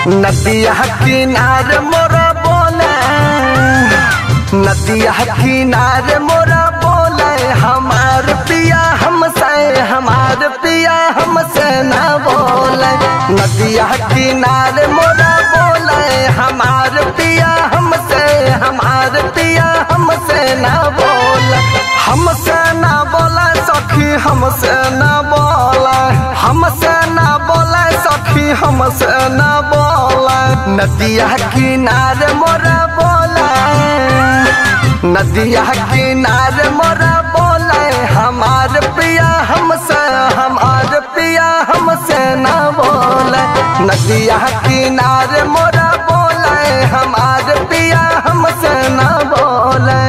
नदिया किनारे मोरा बोले, नदिया किनारे मोरा बोले, हमार पिया हमसे, हमार पिया हमसे ना बोले। नदिया किनारे मोरा बोले, हमार पिया हमसे, हमार पिया हमसे ना बोले। हमसे ना बोले सखी, हमसे ना बोले, हमसे ना बोले सखी, हमसे ना बोले। नदिया किनारे मोरा बोले, नदिया किनारे मोरा बोले, हमार पिया हमसे, हमार पिया हमसे ना बोले। नदिया किनारे मोरा बोले, हमार पिया हमसे ना बोले।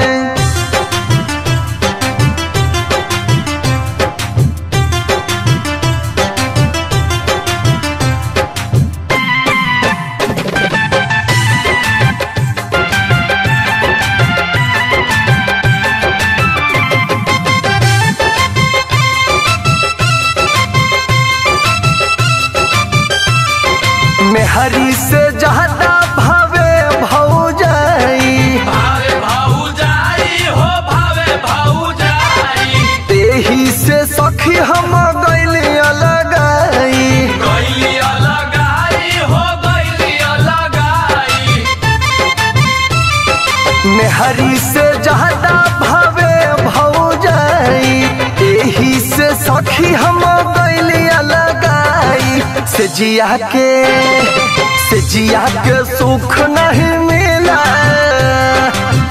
मेहरी से ज्यादा भावे भौजाई, भावे भौजाई हो भावे भौजाई। तेही से सखी हम गइली अलगाई, गइली अलगाई हो गइली अलगाई। मेहरी से ज्यादा भावे भौजाई, तेही से सखी हम गइली अलगाई। से जिया के सुख नहीं मिला,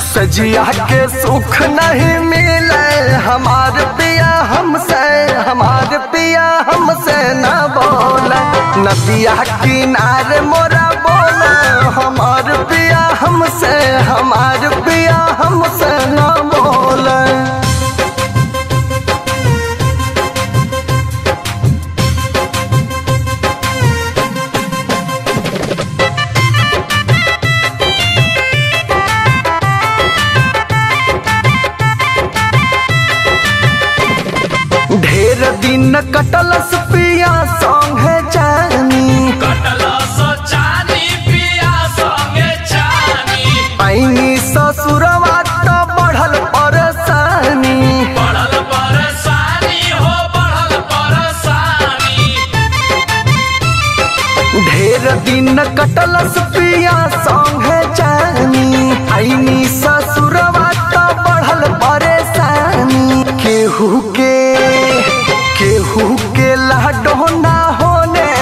सजिया के सुख नहीं मिले। हमार पिया हमसे, हमार पिया हमसे ना बोला। नदिया किनारे मोरा बोला, हमार पिया हमसे, हमार पिया हमसे ना बोला। ढेर दिन कटलस पिया संगे जानी, कटलस चानी पिया संगे चानी। पैनी ससुरवा तो बढ़ल परेशानी, बढ़ल परेशानी हो बढ़ल परेशानी। ढेर दिन कटलस पिया संगे जानी, पैनी ससुरवा तो बढ़ल परेशानी। केहू के लाडो ना होले,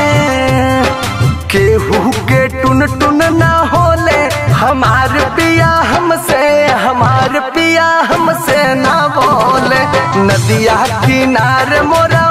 केहू के टुन टुन ना होले। हमार पिया हमसे, हमार पिया हमसे ना बोले। नदिया किनारे मोरा